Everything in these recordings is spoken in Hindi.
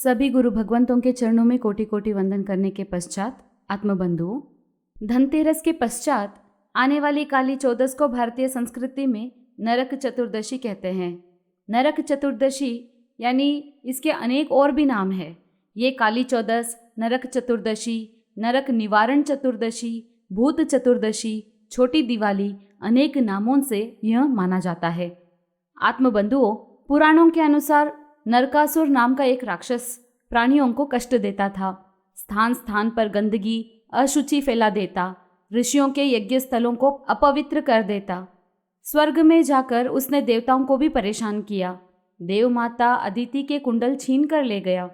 सभी गुरु भगवंतों के चरणों में कोटि कोटि वंदन करने के पश्चात आत्मबंधुओं, धनतेरस के पश्चात आने वाली काली चौदस को भारतीय संस्कृति में नरक चतुर्दशी कहते हैं। नरक चतुर्दशी यानी इसके अनेक और भी नाम है। ये काली चौदस, नरक चतुर्दशी, नरक निवारण चतुर्दशी, भूत चतुर्दशी, छोटी दिवाली, अनेक नामों से यह माना जाता है। आत्मबंधुओं, पुराणों के अनुसार नरकासुर नाम का एक राक्षस प्राणियों को कष्ट देता था। स्थान स्थान पर गंदगी, अशुचि फैला देता, ऋषियों के यज्ञ स्थलों को अपवित्र कर देता। स्वर्ग में जाकर उसने देवताओं को भी परेशान किया। देव माता अदिति के कुंडल छीन कर ले गया।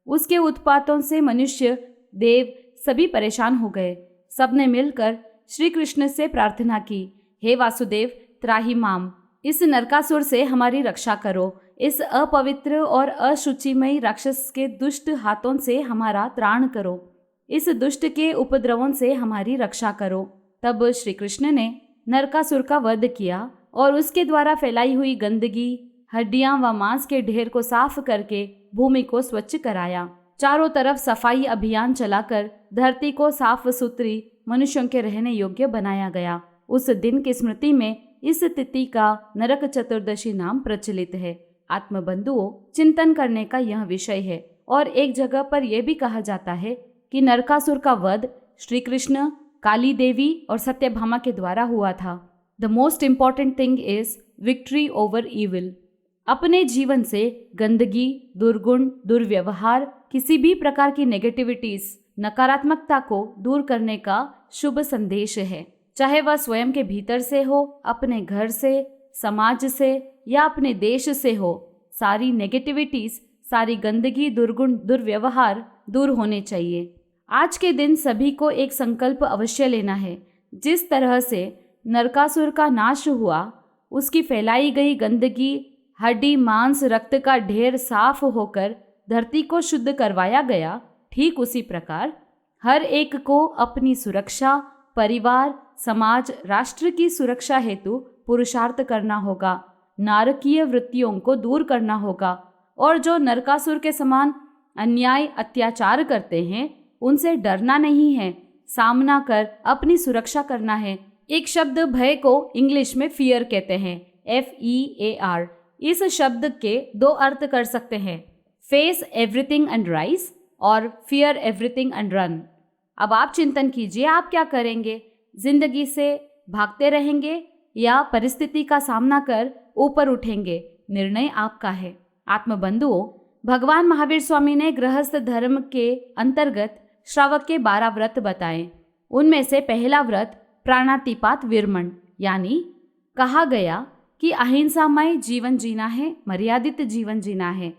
उसके उत्पातों से मनुष्य, देव सभी परेशान हो गए। सबने मिलकर श्री कृष्ण से प्रार्थना की, हे वासुदेव त्राहि माम, इस नरकासुर से हमारी रक्षा करो। इस अपवित्र और अशुचिमय राक्षस के दुष्ट हाथों से हमारा त्राण करो। इस दुष्ट के उपद्रवों से हमारी रक्षा करो। तब श्री कृष्ण ने नरकासुर का वध किया और उसके द्वारा फैलाई हुई गंदगी, हड्डियां व मांस के ढेर को साफ करके भूमि को स्वच्छ कराया। चारों तरफ सफाई अभियान चलाकर धरती को साफ सुथरी, मनुष्यों के रहने योग्य बनाया गया। उस दिन की स्मृति में इस तिथि का नरक चतुर्दशी नाम प्रचलित है। आत्मबंधुओं, चिंतन करने का यह विषय है। और एक जगह पर यह भी कहा जाता है कि नरकासुर का वध श्री कृष्ण, काली देवी और सत्यभामा के द्वारा हुआ था। The most important thing is victory over evil. अपने जीवन से गंदगी, दुर्गुण, दुर्व्यवहार, किसी भी प्रकार की नेगेटिविटीज, नकारात्मकता को दूर करने का शुभ संदेश है। चाहे वह स्वयं के भीतर से हो, अपने घर से, समाज से या अपने देश से हो, सारी नेगेटिविटीज, सारी गंदगी, दुर्गुण, दुर्व्यवहार दूर होने चाहिए। आज के दिन सभी को एक संकल्प अवश्य लेना है। जिस तरह से नरकासुर का नाश हुआ, उसकी फैलाई गई गंदगी, हड्डी, मांस, रक्त का ढेर साफ होकर धरती को शुद्ध करवाया गया, ठीक उसी प्रकार हर एक को अपनी सुरक्षा, परिवार, समाज, राष्ट्र की सुरक्षा हेतु पुरुषार्थ करना होगा। नारकीय वृत्तियों को दूर करना होगा और जो नरकासुर के समान अन्याय, अत्याचार करते हैं, उनसे डरना नहीं है, सामना कर अपनी सुरक्षा करना है। एक शब्द भय को इंग्लिश में फियर कहते हैं, FEAR। इस शब्द के दो अर्थ कर सकते हैं, फेस एवरीथिंग एंड राइज और फियर एवरीथिंग एंड रन। अब आप चिंतन कीजिए, आप क्या करेंगे? जिंदगी से भागते रहेंगे या परिस्थिति का सामना कर ऊपर उठेंगे? निर्णय आपका है। आत्मबंधुओं, भगवान महावीर स्वामी ने गृहस्थ धर्म के अंतर्गत श्रावक के 12 व्रत बताए। उनमें से पहला व्रत प्राणातिपात विरमण, यानी कहा गया कि अहिंसामय जीवन जीना है, मर्यादित जीवन जीना है।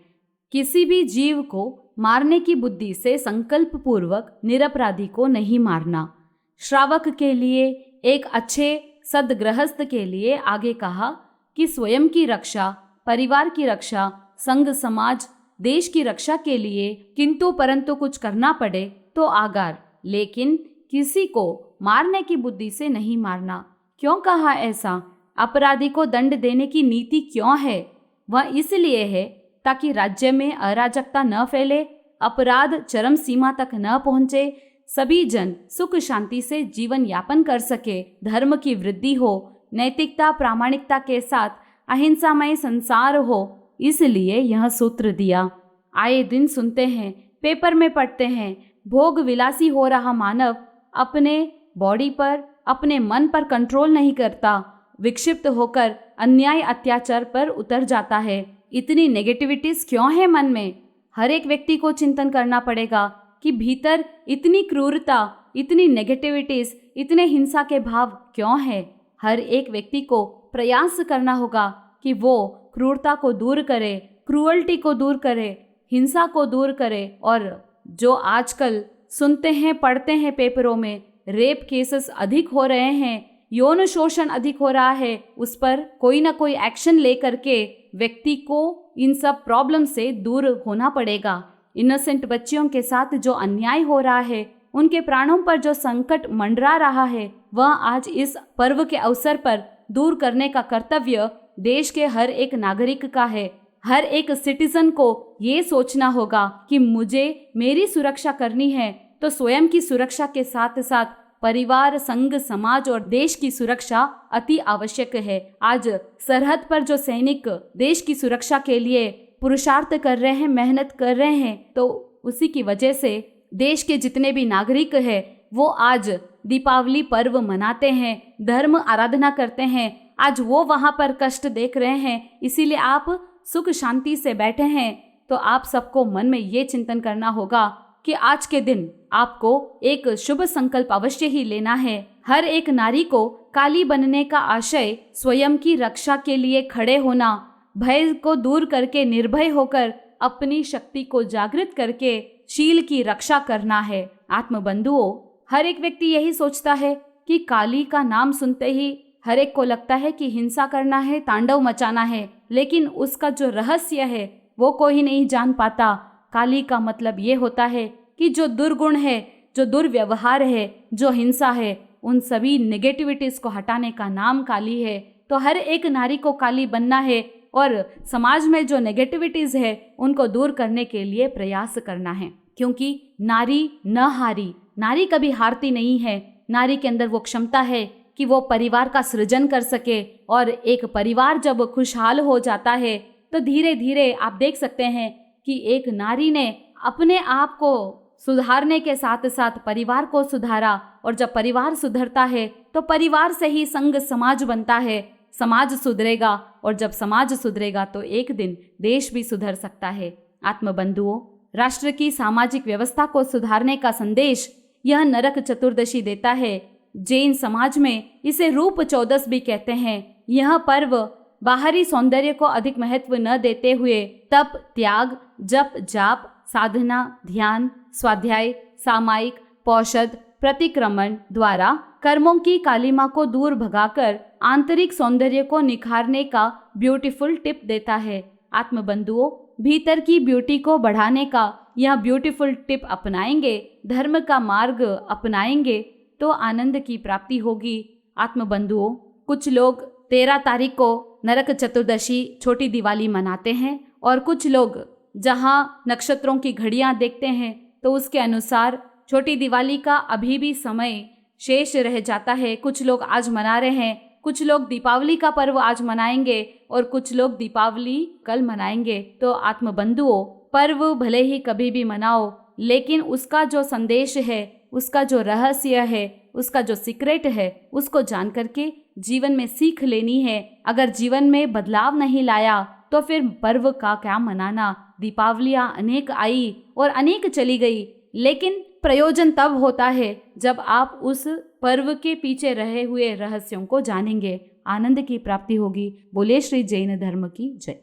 किसी भी जीव को मारने की बुद्धि से संकल्प पूर्वक निरपराधी को नहीं मारना। श्रावक के लिए, एक अच्छे सदगृहस्थ के लिए आगे कहा कि स्वयं की रक्षा, परिवार की रक्षा, संघ समाज, देश की रक्षा के लिए किंतु परंतु कुछ करना पड़े तो आगार, लेकिन किसी को मारने की बुद्धि से नहीं मारना। क्यों कहा ऐसा? अपराधी को दंड देने की नीति क्यों है? वह इसलिए है ताकि राज्य में अराजकता न फैले, अपराध चरम सीमा तक न पहुंचे, सभी जन सुख शांति से जीवन यापन कर सके, धर्म की वृद्धि हो, नैतिकता, प्रामाणिकता के साथ अहिंसामय संसार हो। इसलिए यह सूत्र दिया। आए दिन सुनते हैं, पेपर में पढ़ते हैं, भोग विलासी हो रहा मानव अपने बॉडी पर, अपने मन पर कंट्रोल नहीं करता, विक्षिप्त होकर अन्याय अत्याचार पर उतर जाता है। इतनी नेगेटिविटीज क्यों है मन में? हर एक व्यक्ति को चिंतन करना पड़ेगा कि भीतर इतनी क्रूरता, इतनी नेगेटिविटीज, इतने हिंसा के भाव क्यों है। हर एक व्यक्ति को प्रयास करना होगा कि वो क्रूरता को दूर करे, क्रूअल्टी को दूर करे, हिंसा को दूर करे। और जो आजकल सुनते हैं, पढ़ते हैं पेपरों में, रेप केसेस अधिक हो रहे हैं, यौन शोषण अधिक हो रहा है, उस पर कोई ना कोई एक्शन लेकर के व्यक्ति को इन सब प्रॉब्लम से दूर होना पड़ेगा। इनोसेंट बच्चियों के साथ जो अन्याय हो रहा है, उनके प्राणों पर जो संकट मंडरा रहा है, वह आज इस पर्व के अवसर पर दूर करने का कर्तव्य देश के हर एक नागरिक का है। हर एक सिटीजन को ये सोचना होगा कि मुझे मेरी सुरक्षा करनी है तो स्वयं की सुरक्षा के साथ साथ परिवार, संघ, समाज और देश की सुरक्षा अति आवश्यक है। आज सरहद पर जो सैनिक देश की सुरक्षा के लिए पुरुषार्थ कर रहे हैं, मेहनत कर रहे हैं, तो उसी की वजह से देश के जितने भी नागरिक हैं वो आज दीपावली पर्व मनाते हैं, धर्म आराधना करते हैं। आज वो वहाँ पर कष्ट देख रहे हैं, इसीलिए आप सुख शांति से बैठे हैं। तो आप सबको मन में ये चिंतन करना होगा कि आज के दिन आपको एक शुभ संकल्प अवश्य ही लेना है। हर एक नारी को काली बनने का आशय स्वयं की रक्षा के लिए खड़े होना, भय को दूर करके निर्भय होकर अपनी शक्ति को जागृत करके शील की रक्षा करना है। आत्मबंधुओं, हर एक व्यक्ति यही सोचता है कि काली का नाम सुनते ही हर एक को लगता है कि हिंसा करना है, तांडव मचाना है, लेकिन उसका जो रहस्य है वो कोई नहीं जान पाता। काली का मतलब ये होता है कि जो दुर्गुण है, जो दुर्व्यवहार है, जो हिंसा है, उन सभी नेगेटिविटीज को हटाने का नाम काली है। तो हर एक नारी को काली बनना है और समाज में जो नेगेटिविटीज है उनको दूर करने के लिए प्रयास करना है, क्योंकि नारी न हारी, नारी कभी हारती नहीं है। नारी के अंदर वो क्षमता है कि वो परिवार का सृजन कर सके, और एक परिवार जब खुशहाल हो जाता है तो धीरे धीरे आप देख सकते हैं कि एक नारी ने अपने आप को सुधारने के साथ साथ परिवार को सुधारा, और जब परिवार सुधरता है तो परिवार से ही संघ समाज बनता है। समाज सुधरेगा, और जब समाज सुधरेगा तो एक दिन देश भी सुधर सकता है। आत्मबंधुओं, राष्ट्र की सामाजिक व्यवस्था को सुधारने का संदेश यह नरक चतुर्दशी देता है। जैन समाज में इसे रूप चौदस भी कहते हैं। यह पर्व बाहरी सौंदर्य को अधिक महत्व न देते हुए तप, त्याग, जप, जाप, साधना, ध्यान, स्वाध्याय, सामायिक, पौषध, प्रतिक्रमण द्वारा कर्मों की कालिमा को दूर भगाकर आंतरिक सौंदर्य को निखारने का ब्यूटीफुल टिप देता है। आत्मबंधुओं, भीतर की ब्यूटी को बढ़ाने का यह ब्यूटीफुल टिप अपनाएंगे, धर्म का मार्ग अपनाएंगे तो आनंद की प्राप्ति होगी। आत्मबंधुओं, कुछ लोग 13 तारीख को नरक चतुर्दशी छोटी दिवाली मनाते हैं, और कुछ लोग जहाँ नक्षत्रों की घड़ियाँ देखते हैं तो उसके अनुसार छोटी दिवाली का अभी भी समय शेष रह जाता है। कुछ लोग आज मना रहे हैं, कुछ लोग दीपावली का पर्व आज मनाएंगे और कुछ लोग दीपावली कल मनाएंगे। तो आत्मबंधुओं, पर्व भले ही कभी भी मनाओ, लेकिन उसका जो संदेश है, उसका जो रहस्य है, उसका जो सीक्रेट है, उसको जान करके जीवन में सीख लेनी है। अगर जीवन में बदलाव नहीं लाया तो फिर पर्व का क्या मनाना। दीपावलियाँ अनेक आई और अनेक चली गई, लेकिन प्रयोजन तब होता है जब आप उस पर्व के पीछे रहे हुए रहस्यों को जानेंगे। आनंद की प्राप्ति होगी। बोले श्री जैन धर्म की जय।